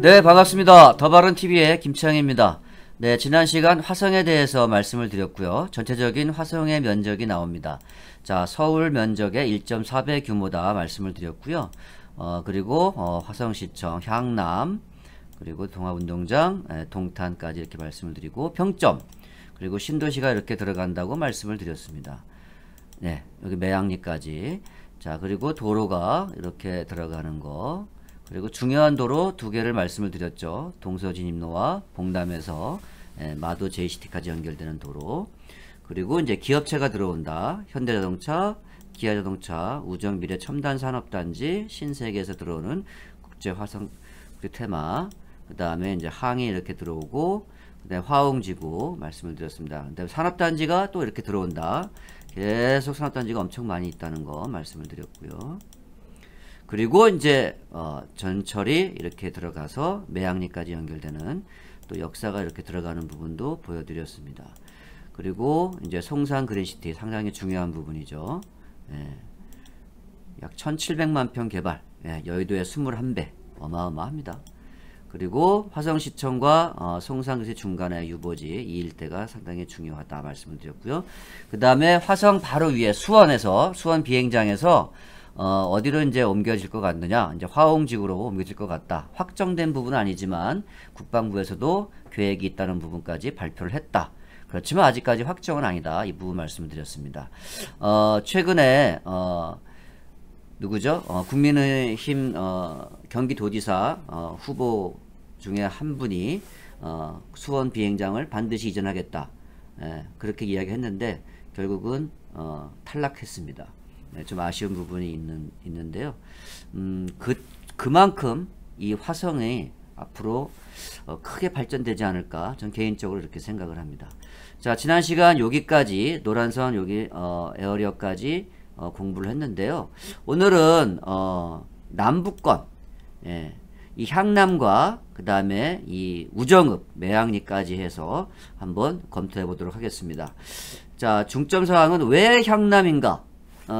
네, 반갑습니다. 더바른TV의 김창희입니다. 네, 지난 시간 화성에 대해서 말씀을 드렸고요. 전체적인 화성의 면적이 나옵니다. 자, 서울 면적의 1.4배 규모다 말씀을 드렸고요. 그리고 화성시청, 향남, 그리고 동합운동장, 동탄까지 이렇게 말씀을 드리고, 평점, 그리고 신도시가 이렇게 들어간다고 말씀을 드렸습니다. 네, 여기 매양리까지. 자, 그리고 도로가 이렇게 들어가는 거, 그리고 중요한 도로 두 개를 말씀을 드렸죠. 동서진입로와 봉담에서 마도 JCT까지 연결되는 도로. 그리고 이제 기업체가 들어온다. 현대자동차, 기아자동차, 우정미래첨단산업단지, 신세계에서 들어오는 국제화성 테마. 그 다음에 이제 항이 이렇게 들어오고, 그 다음에 화홍지구 말씀을 드렸습니다. 그 다음에 산업단지가 또 이렇게 들어온다. 계속 산업단지가 엄청 많이 있다는 거 말씀을 드렸고요. 그리고 이제 전철이 이렇게 들어가서 매양리까지 연결되는 또 역사가 이렇게 들어가는 부분도 보여드렸습니다. 그리고 이제 송산 그린시티 상당히 중요한 부분이죠. 약 1700만 평 개발, 여의도의 21배, 어마어마합니다. 그리고 화성시청과 송산 그린시티 중간의 유보지 이 일대가 상당히 중요하다 말씀을 드렸고요. 그 다음에 화성 바로 위에 수원 비행장에서 어디로 이제 옮겨질 것 같느냐, 이제 화홍지구로 옮겨질 것 같다. 확정된 부분은 아니지만 국방부에서도 계획이 있다는 부분까지 발표를 했다. 그렇지만 아직까지 확정은 아니다. 이 부분 말씀드렸습니다. 최근에 누구죠? 국민의힘 경기도지사 후보 중에 한 분이 수원 비행장을 반드시 이전하겠다. 그렇게 이야기했는데 결국은 탈락했습니다. 좀 아쉬운 부분이 있는데요. 그만큼 이 화성이 앞으로 크게 발전되지 않을까 전 개인적으로 이렇게 생각을 합니다. 자, 지난 시간 여기까지 노란선 여기 에어리어까지 공부를 했는데요. 오늘은 남부권, 이 향남과 그 다음에 이 우정읍 매양리까지 해서 한번 검토해 보도록 하겠습니다. 자, 중점 사항은 왜 향남인가?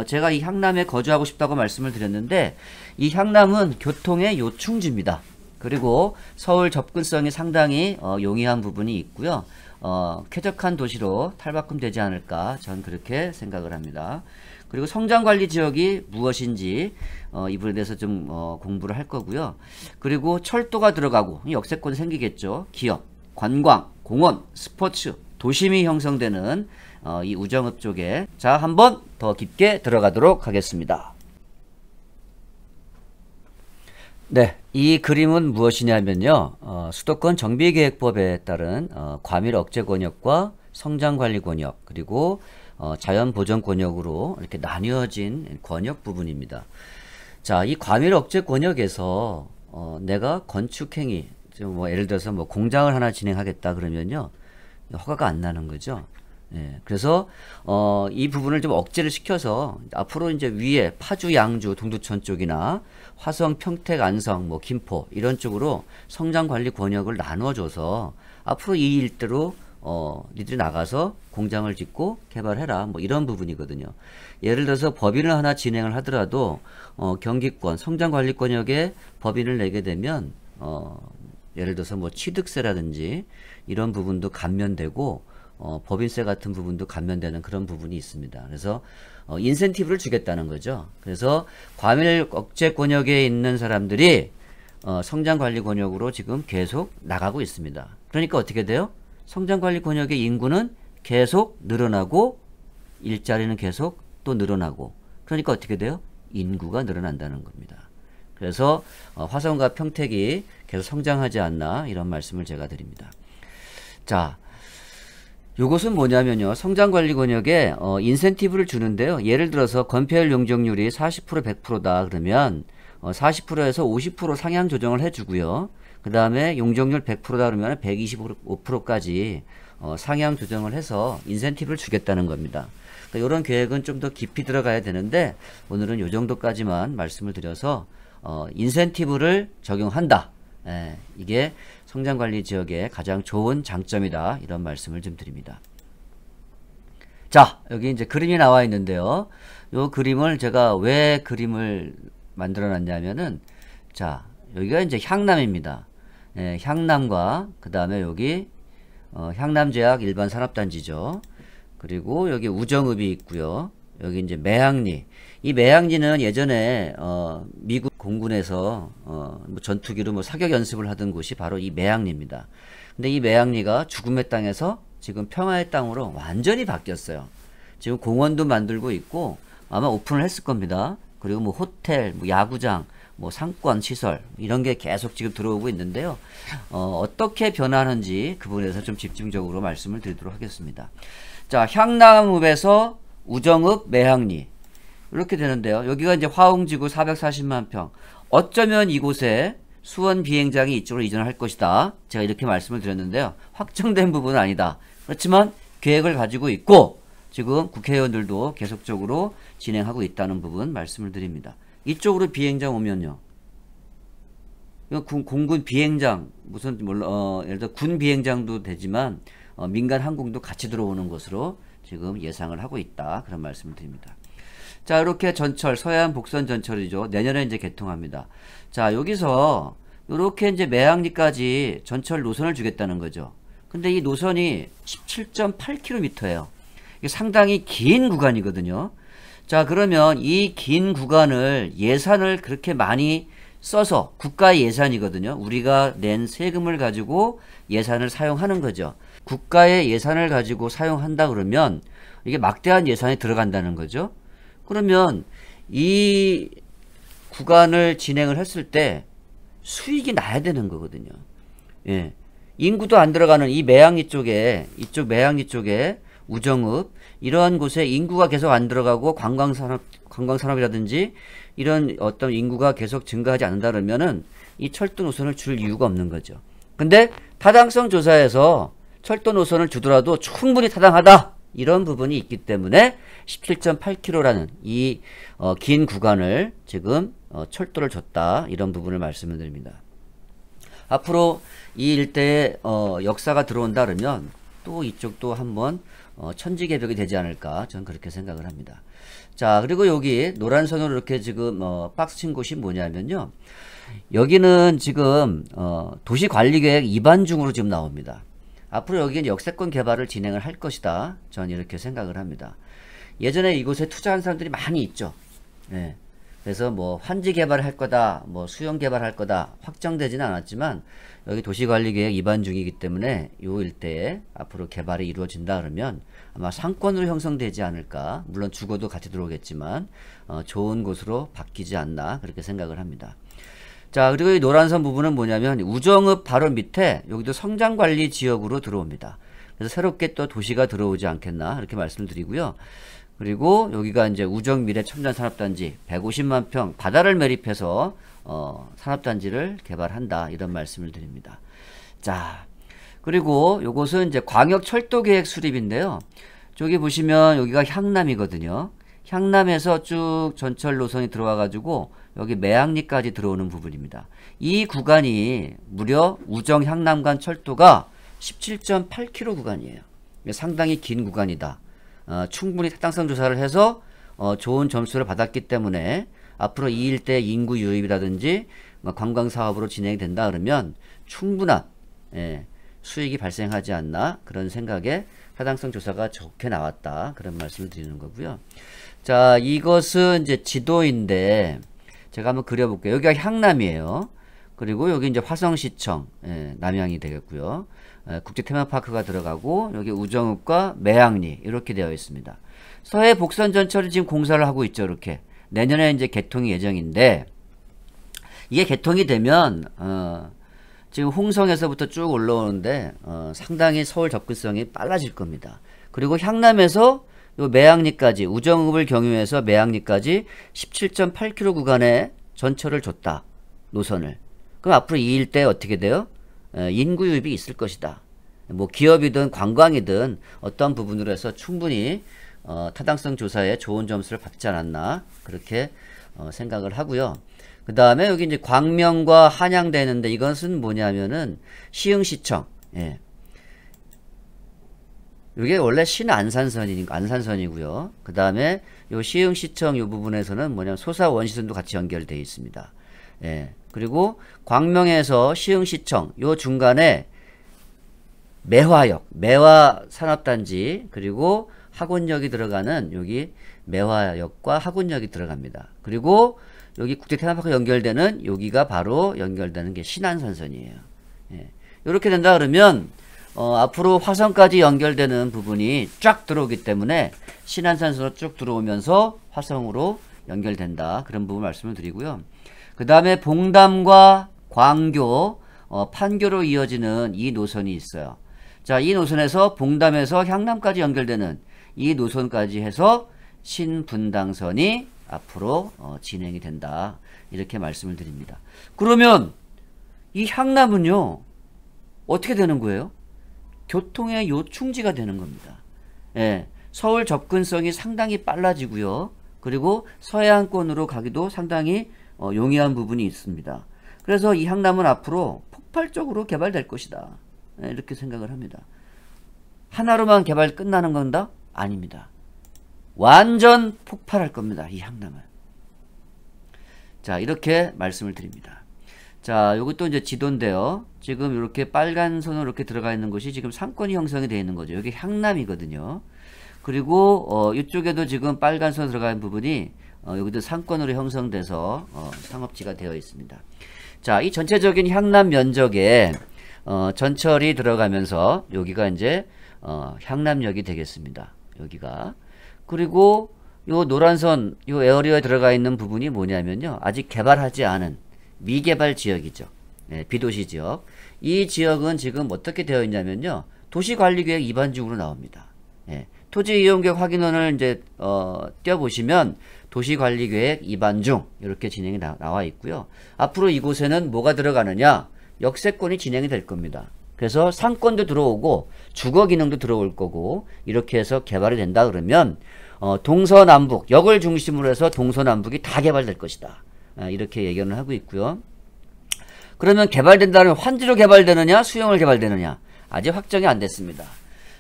제가 이 향남에 거주하고 싶다고 말씀을 드렸는데, 이 향남은 교통의 요충지입니다. 그리고 서울 접근성이 상당히 용이한 부분이 있고요. 쾌적한 도시로 탈바꿈되지 않을까 전 그렇게 생각을 합니다. 그리고 성장관리 지역이 무엇인지 이 부분에 대해서 좀 공부를 할 거고요. 그리고 철도가 들어가고 역세권이 생기겠죠. 기업, 관광, 공원, 스포츠, 도심이 형성되는 이 우정읍 쪽에 자, 한번 더 깊게 들어가도록 하겠습니다. 네, 이 그림은 무엇이냐면요. 수도권 정비계획법에 따른 과밀 억제 권역과 성장관리 권역, 그리고 자연보전 권역으로 이렇게 나뉘어진 권역 부분입니다. 자, 이 과밀 억제 권역에서 내가 건축행위, 뭐 예를 들어서 뭐 공장을 하나 진행하겠다 그러면요, 허가가 안 나는 거죠. 그래서 이 부분을 좀 억제를 시켜서 앞으로 이제 위에 파주, 양주, 동두천 쪽이나 화성, 평택, 안성, 뭐 김포 이런 쪽으로 성장관리 권역을 나눠줘서 앞으로 이 일대로 니들이 나가서 공장을 짓고 개발해라, 뭐 이런 부분이거든요. 예를 들어서 법인을 하나 진행을 하더라도 경기권 성장관리권역에 법인을 내게 되면 예를 들어서 뭐 취득세라든지 이런 부분도 감면되고 법인세 같은 부분도 감면되는 그런 부분이 있습니다. 그래서 인센티브를 주겠다는 거죠. 그래서 과밀 억제 권역에 있는 사람들이 성장관리 권역으로 지금 계속 나가고 있습니다. 그러니까 어떻게 돼요? 성장관리 권역의 인구는 계속 늘어나고 일자리는 계속 또 늘어나고, 그러니까 어떻게 돼요? 인구가 늘어난다는 겁니다. 그래서 화성과 평택이 계속 성장하지 않나 이런 말씀을 제가 드립니다. 자, 요것은 뭐냐면요, 성장관리 권역에 인센티브를 주는데요. 예를 들어서 건폐율 용적률이 40% 100%다 그러면 40%에서 50% 상향 조정을 해주고요. 그 다음에 용적률 100%다 그러면 125%까지 상향 조정을 해서 인센티브를 주겠다는 겁니다. 그러니까 이런 계획은 좀 더 깊이 들어가야 되는데 오늘은 요 정도까지만 말씀을 드려서 인센티브를 적용한다. 이게 성장관리 지역의 가장 좋은 장점이다. 이런 말씀을 좀 드립니다. 자, 여기 이제 그림이 나와 있는데요. 요 그림을 제가 왜 그림을 만들어 놨냐면은, 자, 여기가 이제 향남입니다. 예, 향남과 그 다음에 여기 향남제약 일반 산업단지죠. 그리고 여기 우정읍이 있고요. 여기 이제 매항리. 이 매항리는 예전에 미국 공군에서 뭐 전투기로 뭐 사격 연습을 하던 곳이 바로 이 매항리입니다. 근데 이 매항리가 죽음의 땅에서 지금 평화의 땅으로 완전히 바뀌었어요. 지금 공원도 만들고 있고 아마 오픈을 했을 겁니다. 그리고 뭐 호텔, 뭐 야구장, 뭐 상권 시설 이런 게 계속 지금 들어오고 있는데요. 어떻게 변하는지 그 부분에서 좀 집중적으로 말씀을 드리도록 하겠습니다. 자, 향남읍에서 우정읍, 매항리 이렇게 되는데요. 여기가 이제 화웅지구 440만 평. 어쩌면 이곳에 수원 비행장이 이쪽으로 이전할 것이다. 제가 이렇게 말씀을 드렸는데요. 확정된 부분은 아니다. 그렇지만 계획을 가지고 있고 지금 국회의원들도 계속적으로 진행하고 있다는 부분 말씀을 드립니다. 이쪽으로 비행장 오면요. 공군 비행장 무슨 예를 들어 군 비행장도 되지만 민간 항공도 같이 들어오는 것으로 지금 예상을 하고 있다. 그런 말씀을 드립니다. 자, 이렇게 전철 서해안 복선 전철이죠. 내년에 이제 개통합니다. 자, 여기서 이렇게 이제 매항리까지 전철 노선을 주겠다는 거죠. 근데 이 노선이 17.8km예요. 이게 상당히 긴 구간이거든요. 자, 그러면 이 긴 구간을 예산을 그렇게 많이 써서 국가의 예산이거든요. 우리가 낸 세금을 가지고 예산을 사용하는 거죠. 국가의 예산을 가지고 사용한다 그러면 이게 막대한 예산이 들어간다는 거죠. 그러면 이 구간을 진행을 했을 때 수익이 나야 되는 거거든요. 예. 인구도 안 들어가는 이 매항리 쪽에, 이쪽 매항리 쪽에 우정읍, 이러한 곳에 인구가 계속 안 들어가고 관광산업이라든지 이런 어떤 인구가 계속 증가하지 않는다 그러면은 이 철도 노선을 줄 이유가 없는 거죠. 근데 타당성 조사에서 철도 노선을 주더라도 충분히 타당하다. 이런 부분이 있기 때문에 17.8km라는 이 긴 구간을 지금 철도를 줬다. 이런 부분을 말씀을 드립니다. 앞으로 이 일대에 역사가 들어온다 그러면 또 이쪽도 한번 천지개벽이 되지 않을까 저는 그렇게 생각을 합니다. 자, 그리고 여기 노란 선으로 이렇게 지금 박스 친 곳이 뭐냐면요. 여기는 지금 도시관리계획 위반 중으로 지금 나옵니다. 앞으로 여기는 역세권 개발을 진행을 할 것이다. 저는 이렇게 생각을 합니다. 예전에 이곳에 투자한 사람들이 많이 있죠. 예. 그래서 뭐 환지 개발을 할 거다, 뭐 수용 개발할 거다 확정되지는 않았지만 여기 도시관리계획 위반 중이기 때문에 이 일대에 앞으로 개발이 이루어진다 그러면 아마 상권으로 형성되지 않을까. 물론 주거도 같이 들어오겠지만 좋은 곳으로 바뀌지 않나 그렇게 생각을 합니다. 자, 그리고 이 노란선 부분은 뭐냐면 우정읍 바로 밑에 여기도 성장관리 지역으로 들어옵니다. 그래서 새롭게 또 도시가 들어오지 않겠나 이렇게 말씀을 드리고요. 그리고 여기가 이제 우정미래 첨단산업단지 150만 평 바다를 매립해서 산업단지를 개발한다 이런 말씀을 드립니다. 자, 그리고 요것은 이제 광역철도계획 수립인데요. 저기 보시면 여기가 향남이거든요. 향남에서 쭉 전철 노선이 들어와 가지고 여기 매항리까지 들어오는 부분입니다. 이 구간이 무려 우정 향남간 철도가 17.8km 구간이에요. 상당히 긴 구간이다. 충분히 타당성 조사를 해서 좋은 점수를 받았기 때문에 앞으로 이 일대 인구 유입이라든지 관광 사업으로 진행이 된다 그러면 충분한 수익이 발생하지 않나 그런 생각에 타당성 조사가 좋게 나왔다 그런 말씀을 드리는 거고요. 자, 이것은 이제 지도인데 제가 한번 그려볼게요. 여기가 향남이에요. 그리고 여기 이제 화성시청 남양이 되겠고요. 국제 테마파크가 들어가고 여기 우정읍과 매항리 이렇게 되어 있습니다. 서해 복선 전철이 지금 공사를 하고 있죠. 이렇게 내년에 이제 개통이 예정인데 이게 개통이 되면 지금 홍성에서부터 쭉 올라오는데 상당히 서울 접근성이 빨라질 겁니다. 그리고 향남에서 요 매항리까지 우정읍을 경유해서 매항리까지 17.8km 구간에 전철을 줬다. 노선을. 그럼 앞으로 이 일대에 어떻게 돼요? 인구 유입이 있을 것이다. 뭐 기업이든 관광이든 어떤 부분으로 해서 충분히 타당성 조사에 좋은 점수를 받지 않았나 그렇게 생각을 하고요. 그 다음에 여기 이제 광명과 한양되는데 이것은 뭐냐면은 시흥시청. 예. 이게 원래 안산선이고요. 그 다음에 요 시흥시청 요 부분에서는 뭐냐면 소사 원시선도 같이 연결되어 있습니다. 예. 그리고 광명에서 시흥시청 요 중간에 매화역, 매화산업단지, 그리고 학원역이 들어가는 여기 매화역과 학원역이 들어갑니다. 그리고 여기 국제테마파크 연결되는 여기가 바로 연결되는 게 신안선선이에요. 예. 이렇게 된다 그러면 앞으로 화성까지 연결되는 부분이 쫙 들어오기 때문에 신안선선으로 쭉 들어오면서 화성으로 연결된다. 그런 부분 말씀을 드리고요. 그 다음에 봉담과 광교, 판교로 이어지는 이 노선이 있어요. 자, 이 노선에서 봉담에서 향남까지 연결되는 이 노선까지 해서 신분당선이 앞으로 진행이 된다. 이렇게 말씀을 드립니다. 그러면 이 향남은요, 어떻게 되는 거예요? 교통의 요충지가 되는 겁니다. 예, 서울 접근성이 상당히 빨라지고요. 그리고 서해안권으로 가기도 상당히 용이한 부분이 있습니다. 그래서 이 향남은 앞으로 폭발적으로 개발될 것이다. 예, 이렇게 생각을 합니다. 하나로만 개발 끝나는 건가? 아닙니다. 완전 폭발할 겁니다. 이 향남은. 자, 이렇게 말씀을 드립니다. 자, 요것도 이제 지도인데요. 지금 이렇게 빨간 선으로 이렇게 들어가 있는 곳이 지금 상권이 형성이 되어 있는 거죠. 여기 향남이거든요. 그리고 이쪽에도 지금 빨간 선 들어가 있는 부분이 여기도 상권으로 형성돼서 상업지가 되어 있습니다. 자, 이 전체적인 향남 면적에 전철이 들어가면서 여기가 이제 향남역이 되겠습니다. 여기가. 그리고 요 노란선, 요 에어리어에 들어가 있는 부분이 뭐냐면요. 아직 개발하지 않은 미개발 지역이죠. 네, 비도시 지역. 이 지역은 지금 어떻게 되어 있냐면요. 도시관리계획 위반중으로 나옵니다. 네, 토지이용계획 확인원을 이제 띄워보시면 도시관리계획 위반중 이렇게 진행이 나와 있고요. 앞으로 이곳에는 뭐가 들어가느냐? 역세권이 진행이 될 겁니다. 그래서 상권도 들어오고 주거 기능도 들어올 거고 이렇게 해서 개발이 된다 그러면 동서남북 역을 중심으로 해서 동서남북이 다 개발될 것이다. 이렇게 예견을 하고 있고요. 그러면 개발된다면 환지로 개발되느냐 수용을 개발되느냐 아직 확정이 안 됐습니다.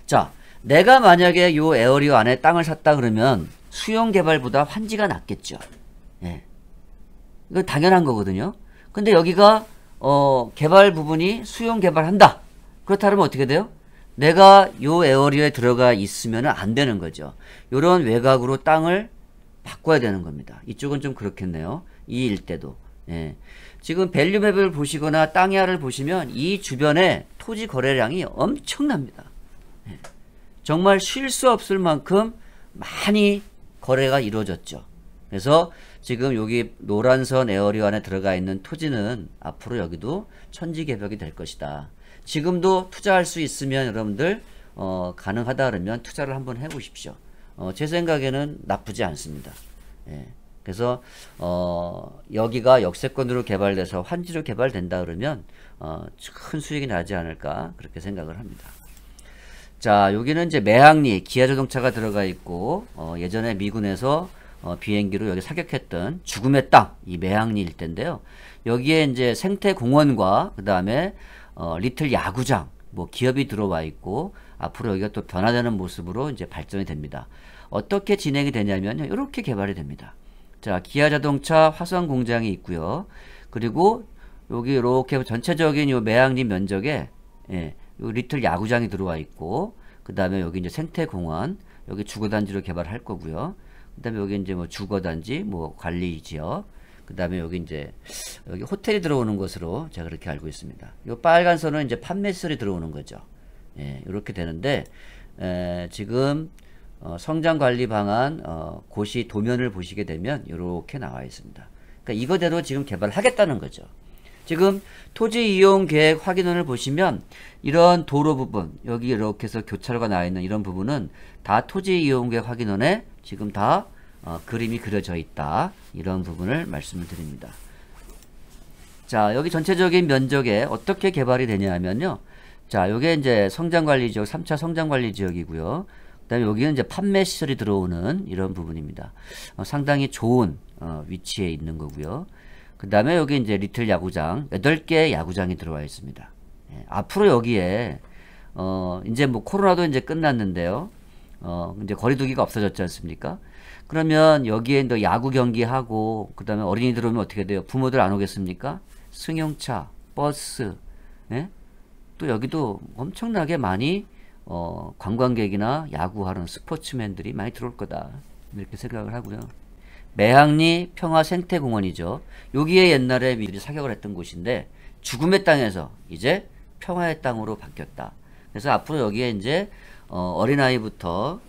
자, 내가 만약에 요 에어리어 안에 땅을 샀다 그러면 수용 개발보다 환지가 낫겠죠. 예. 이거 당연한 거거든요. 근데 여기가 개발 부분이 수용 개발한다. 그렇다면 어떻게 돼요? 내가 요 에어리어에 들어가 있으면 안 되는 거죠. 요런 외곽으로 땅을 바꿔야 되는 겁니다. 이쪽은 좀 그렇겠네요. 이 일대도. 예. 지금 밸류맵을 보시거나 땅야를 보시면 이 주변에 토지 거래량이 엄청납니다. 예. 정말 쉴 수 없을 만큼 많이 거래가 이루어졌죠. 그래서 지금 여기 노란선 에어리어 안에 들어가 있는 토지는 앞으로 여기도 천지개벽이 될 것이다. 지금도 투자할 수 있으면 여러분들 가능하다 그러면 투자를 한번 해보십시오. 제 생각에는 나쁘지 않습니다. 예. 그래서 여기가 역세권으로 개발돼서 환지로 개발된다 그러면 큰 수익이 나지 않을까 그렇게 생각을 합니다. 자, 여기는 이제 매항리 기아자동차가 들어가 있고 예전에 미군에서 비행기로 여기 사격했던 죽음의 땅, 이 매항리 일대인데요. 여기에 이제 생태공원과 그 다음에 리틀 야구장, 뭐 기업이 들어와 있고 앞으로 여기가 또 변화되는 모습으로 이제 발전이 됩니다. 어떻게 진행이 되냐면 이렇게 개발이 됩니다. 자, 기아자동차 화성 공장이 있고요. 그리고 여기 이렇게 전체적인 요 매항리 면적에 예, 요 리틀 야구장이 들어와 있고 그 다음에 여기 이제 생태공원, 여기 주거단지로 개발할 거고요. 그 다음에 여기 이제 뭐 주거단지, 뭐 관리지역, 그 다음에 여기 이제 여기 호텔이 들어오는 것으로 제가 그렇게 알고 있습니다. 요 빨간 선은 이제 판매시설이 들어오는 거죠. 예, 이렇게 되는데 지금 성장관리 방안 고시 도면을 보시게 되면 이렇게 나와 있습니다. 그러니까 이거대로 지금 개발하겠다는 거죠. 지금 토지 이용 계획 확인원을 보시면 이런 도로 부분, 여기 이렇게 해서 교차로가 나와 있는 이런 부분은 다 토지 이용 계획 확인원에 지금 다 그림이 그려져 있다. 이런 부분을 말씀을 드립니다. 자, 여기 전체적인 면적에 어떻게 개발이 되냐 하면요. 자, 요게 이제 성장관리지역, 3차 성장관리지역이고요. 그 다음에 여기는 이제 판매시설이 들어오는 이런 부분입니다. 상당히 좋은 위치에 있는 거고요. 그 다음에 여기 이제 리틀 야구장, 8개의 야구장이 들어와 있습니다. 예, 앞으로 여기에 이제 뭐 코로나도 이제 끝났는데요. 이제 거리두기가 없어졌지 않습니까? 그러면 여기에 또 야구 경기하고 그 다음에 어린이들 오면 어떻게 돼요? 부모들 안 오겠습니까? 승용차, 버스, 예? 또 여기도 엄청나게 많이 관광객이나 야구하는 스포츠맨들이 많이 들어올 거다 이렇게 생각을 하고요. 매항리 평화생태공원이죠. 여기에 옛날에 미리 사격을 했던 곳인데 죽음의 땅에서 이제 평화의 땅으로 바뀌었다. 그래서 앞으로 여기에 이제 어린아이부터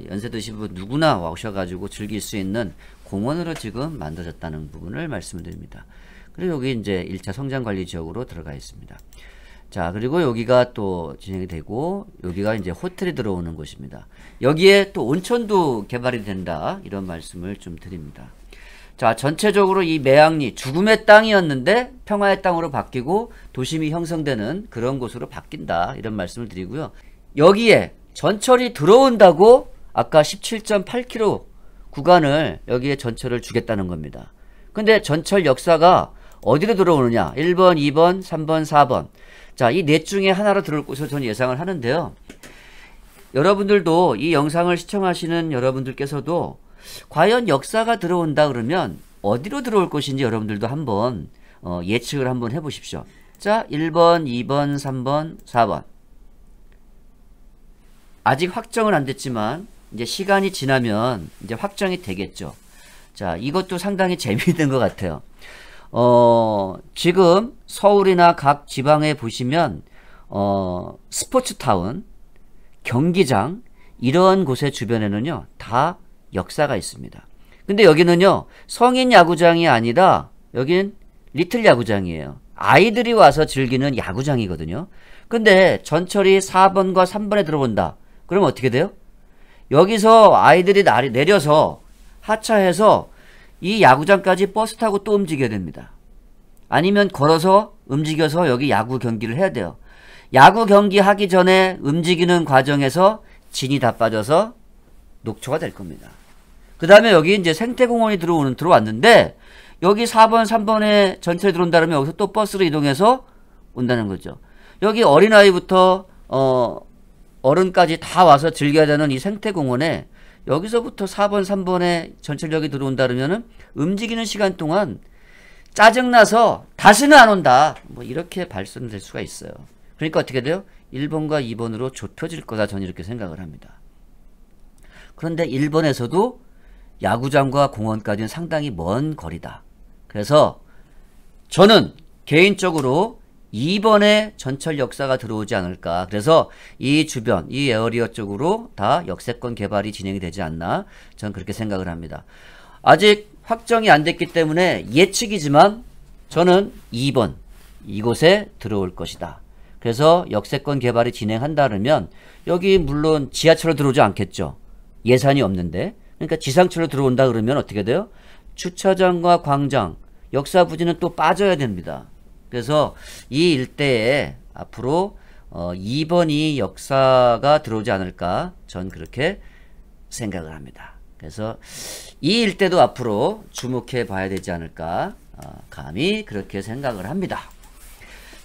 연세 드신 분 누구나 오셔가지고 즐길 수 있는 공원으로 지금 만들어졌다는 부분을 말씀드립니다. 그리고 여기 이제 1차 성장관리 지역으로 들어가 있습니다. 자, 그리고 여기가 또 진행이 되고 여기가 이제 호텔이 들어오는 곳입니다. 여기에 또 온천도 개발이 된다 이런 말씀을 좀 드립니다. 자, 전체적으로 이 매항리 죽음의 땅이었는데 평화의 땅으로 바뀌고 도심이 형성되는 그런 곳으로 바뀐다 이런 말씀을 드리고요. 여기에 전철이 들어온다고 아까 17.8km 구간을 여기에 전철을 주겠다는 겁니다. 근데 전철 역사가 어디로 들어오느냐? 1번, 2번, 3번, 4번. 자, 이 넷 중에 하나로 들어올 것으로 저는 예상을 하는데요. 여러분들도 이 영상을 시청하시는 여러분들께서도 과연 역사가 들어온다 그러면 어디로 들어올 것인지 여러분들도 한번 예측을 한번 해보십시오. 자, 1번, 2번, 3번, 4번. 아직 확정은 안 됐지만 이제 시간이 지나면 이제 확정이 되겠죠. 자, 이것도 상당히 재미있는 것 같아요. 지금 서울이나 각 지방에 보시면 스포츠타운, 경기장 이런 곳의 주변에는요 다 역사가 있습니다. 근데 여기는요 성인 야구장이 아니라 여긴 리틀 야구장이에요. 아이들이 와서 즐기는 야구장이거든요. 근데 전철이 4번과 3번에 들어온다. 그럼 어떻게 돼요? 여기서 아이들이 내려서 하차해서 이 야구장까지 버스 타고 또 움직여야 됩니다. 아니면 걸어서 움직여서 여기 야구 경기를 해야 돼요. 야구 경기 하기 전에 움직이는 과정에서 진이 다 빠져서 녹초가 될 겁니다. 그 다음에 여기 이제 생태공원이 들어왔는데 여기 4번, 3번에 전철이 들어온다면 여기서 또 버스로 이동해서 온다는 거죠. 여기 어린아이부터 어른까지 다 와서 즐겨야 되는 이 생태공원에 여기서부터 4번, 3번에 전철역이 들어온다면은 움직이는 시간 동안 짜증나서 다시는 안 온다. 뭐 이렇게 발전될 수가 있어요. 그러니까 어떻게 돼요? 1번과 2번으로 좁혀질 거다. 저는 이렇게 생각을 합니다. 그런데 1번에서도 야구장과 공원까지는 상당히 먼 거리다. 그래서 저는 개인적으로 2번에 전철 역사가 들어오지 않을까. 그래서 이 주변, 이 에어리어 쪽으로 다 역세권 개발이 진행이 되지 않나. 저는 그렇게 생각을 합니다. 아직 확정이 안 됐기 때문에 예측이지만 저는 2번, 이곳에 들어올 것이다. 그래서 역세권 개발이 진행한다면 여기 물론 지하철로 들어오지 않겠죠. 예산이 없는데. 그러니까 지상철로 들어온다 그러면 어떻게 돼요? 주차장과 광장, 역사 부지는 또 빠져야 됩니다. 그래서 이 일대에 앞으로 2번이 역사가 들어오지 않을까 전 그렇게 생각을 합니다. 그래서 이 일대도 앞으로 주목해 봐야 되지 않을까 감히 그렇게 생각을 합니다.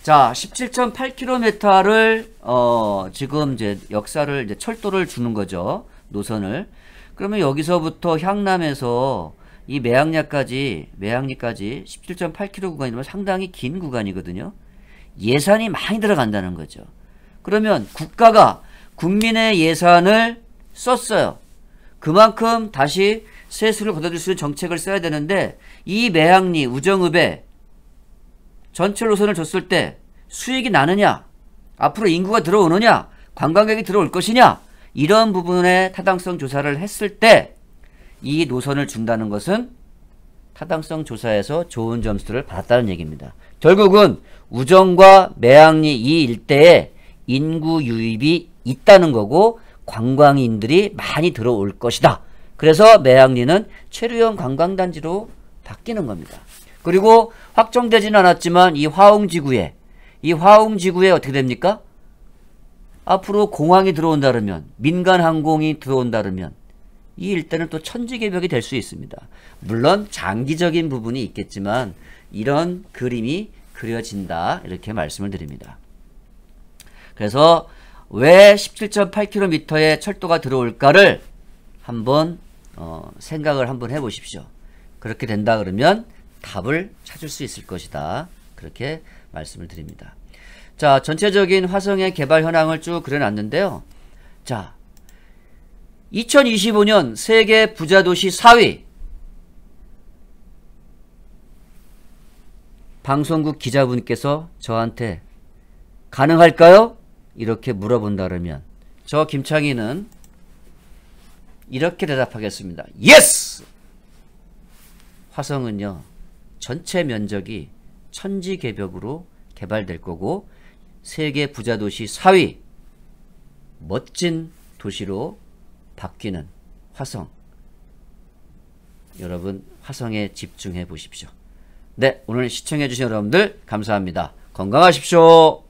자, 17.8km를 지금 이제 역사를 이제 철도를 주는 거죠. 노선을. 그러면 여기서부터 향남에서 이 매항리까지 17.8km 구간이면 상당히 긴 구간이거든요. 예산이 많이 들어간다는 거죠. 그러면 국가가 국민의 예산을 썼어요. 그만큼 다시 세수를 걷어들 수 있는 정책을 써야 되는데 이 매항리 우정읍에 전철 노선을 줬을 때 수익이 나느냐, 앞으로 인구가 들어오느냐, 관광객이 들어올 것이냐, 이런 부분에 타당성 조사를 했을 때 이 노선을 준다는 것은 타당성 조사에서 좋은 점수를 받았다는 얘기입니다. 결국은 우정과 매항리 이 일대에 인구 유입이 있다는 거고 관광인들이 많이 들어올 것이다. 그래서 매항리는 체류형 관광단지로 바뀌는 겁니다. 그리고 확정되지는 않았지만 이 화웅지구에 어떻게 됩니까? 앞으로 공항이 들어온다면, 민간 항공이 들어온다면 이 일대는 또 천지개벽이 될 수 있습니다. 물론 장기적인 부분이 있겠지만 이런 그림이 그려진다 이렇게 말씀을 드립니다. 그래서 왜 17.8km의 철도가 들어올까를 한번 생각을 한번 해보십시오. 그렇게 된다 그러면 답을 찾을 수 있을 것이다. 그렇게 말씀을 드립니다. 자, 전체적인 화성의 개발 현황을 쭉 그려놨는데요. 자, 2025년 세계 부자 도시 4위. 방송국 기자분께서 저한테 가능할까요? 이렇게 물어본다면 저 김창희는 이렇게 대답하겠습니다. 예스! 화성은요, 전체 면적이 천지개벽으로 개발될 거고 세계 부자 도시 4위 멋진 도시로 바뀌는 화성. 여러분 화성에 집중해 보십시오. 네, 오늘 시청해 주신 여러분들 감사합니다. 건강하십시오.